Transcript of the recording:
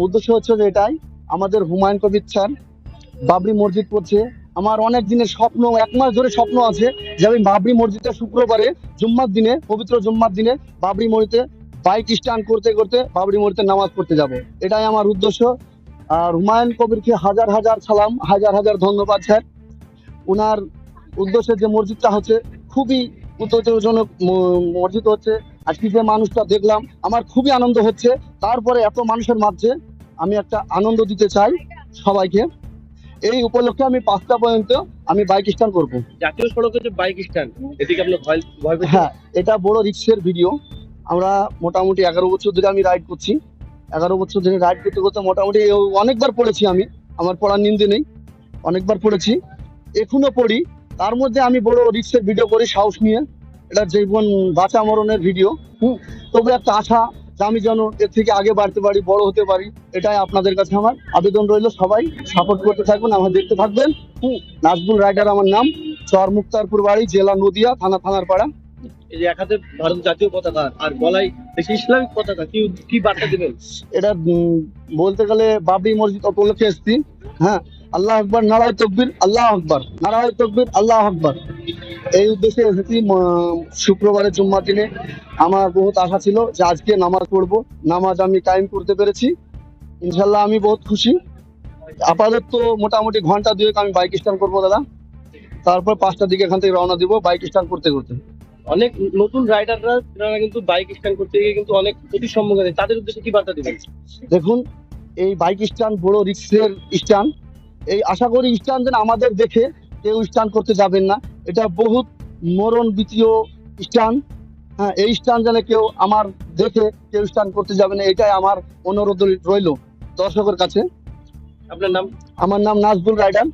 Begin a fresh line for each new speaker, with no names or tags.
উদ্দেশ্য হচ্ছে যে এটাই, আমাদের হুমায়ুন কবির স্যার বাবরি মসজিদ করছে। আমার অনেক দিনের স্বপ্ন, 1 মাস ধরে স্বপ্ন আছে যে আমি বাবরি মসজিদে শুক্রবারে জুম্মার দিনে, পবিত্র জুম্মার দিনে বাবরি মসজিদে বাইক স্ট্যান্ড করতে করতে বাবরি মসজিদে নামাজ পড়তে যাব। এটাই আমার উদ্দেশ্য। আর হুমায়ুন কবিরকে হাজার হাজার সালাম, হাজার হাজার ধন্যবাদ স্যার। ওনার উদ্দেশ্যে যে মসজিদটা হচ্ছে খুবই উত্তেজনক মসজিদ হচ্ছে। আজকে যে মানুষটা দেখলাম আমার খুবই আনন্দ হচ্ছে। তারপরে এত মানুষের মাঝে আমি একটা আনন্দ দিতে চাই সবাইকে। এই উপলক্ষে আমি 5টা পর্যন্ত আমি বাইক স্ট্যান্ড করব।
জাতীয় সড়কে যে বাইক স্ট্যান্ড, এদিকে আপনার ভয় ভয় পেয়েছেন?
হ্যাঁ, এটা বড় রিস্কের ভিডিও। আমরা মোটামুটি 11 বছর ধরে আমি রাইড করছি। 11 বছর ধরে রাইড করতে করতে মোটামুটি অনেকবার পড়েছি আমি। আমার পড়ার নিন্দে নেই, অনেকবার পড়েছি, এখনো পড়ি। তার মধ্যে আমি বড় রিস্কের ভিডিও করি সাহস নিয়ে। এটা জীবন বাঁচা মরণের ভিডিও। তবে একটা আশা যে আমি যেন এর থেকে আগে বাড়তে পারি, বড় হতে পারি। এটাই আপনাদের কাছে আমার আবেদন রইল, সবাই সাপোর্ট করতে থাকবেন, আমার দেখতে থাকবেন। নাজবুল রাইডার আমার নাম, চর মুক্তারপুর বাড়ি, জেলা নদিয়া, থানার পাড়া।
এই যে এক হাতে ভারত জাতীয় পতাকা আর গলায় দেশি ইসলামিক পতাকা, কি কি বার্তা দেবেন?
এটা বলতে গেলে বাবরি মসজিদ উপলক্ষে এসেছি। হ্যাঁ, আল্লাহ আকবার, নারায়ে তাকবীর, আল্লাহ আকবার, নারায়ে তাকবীর, আল্লাহ আকবার। এই উদ্দেশ্যে এসেছি। শুক্রবারের জুম্মার দিনে আমার বহুত আশা ছিল যে আজকে নামাজ পড়বো, নামাজ আমি টাইম করতে পেরেছি। ইনশাল্লাহ আমি বহুত খুশি। আপাতত মোটামুটি ঘন্টা 2 আমি বাইক স্ট্যান্ড করবো দাদা। তারপর 5টার দিকে এখান থেকে রওনা দিব বাইক স্ট্যান্ড করতে করতে।
অনেক নতুন রাইডাররা কিন্তু বাইক স্ট্যান্ড করতে গিয়ে কিন্তু অনেক ক্ষতির সম্মুখীন হয়, তাদের উদ্দেশ্যে কি বার্তা দিবেন?
দেখুন, এই বাইক স্ট্যান্ড বড় রিস্কের স্ট্যান্ড। এই আশা করি স্ট্যান্ড যেন আমাদের দেখে কেউ স্ট্যান্ড করতে যাবেন না। এটা বহুত মরণ দ্বিতীয় স্ট্যান্ড। হ্যাঁ, এই স্ট্যান্ড যেন কেউ আমার দেখে কেউ স্ট্যান্ড করতে যাবে না, এটাই আমার অনুরোধ রইল দর্শকের কাছে।
আপনার নাম?
আমার নাম নাজবুল রাইডার।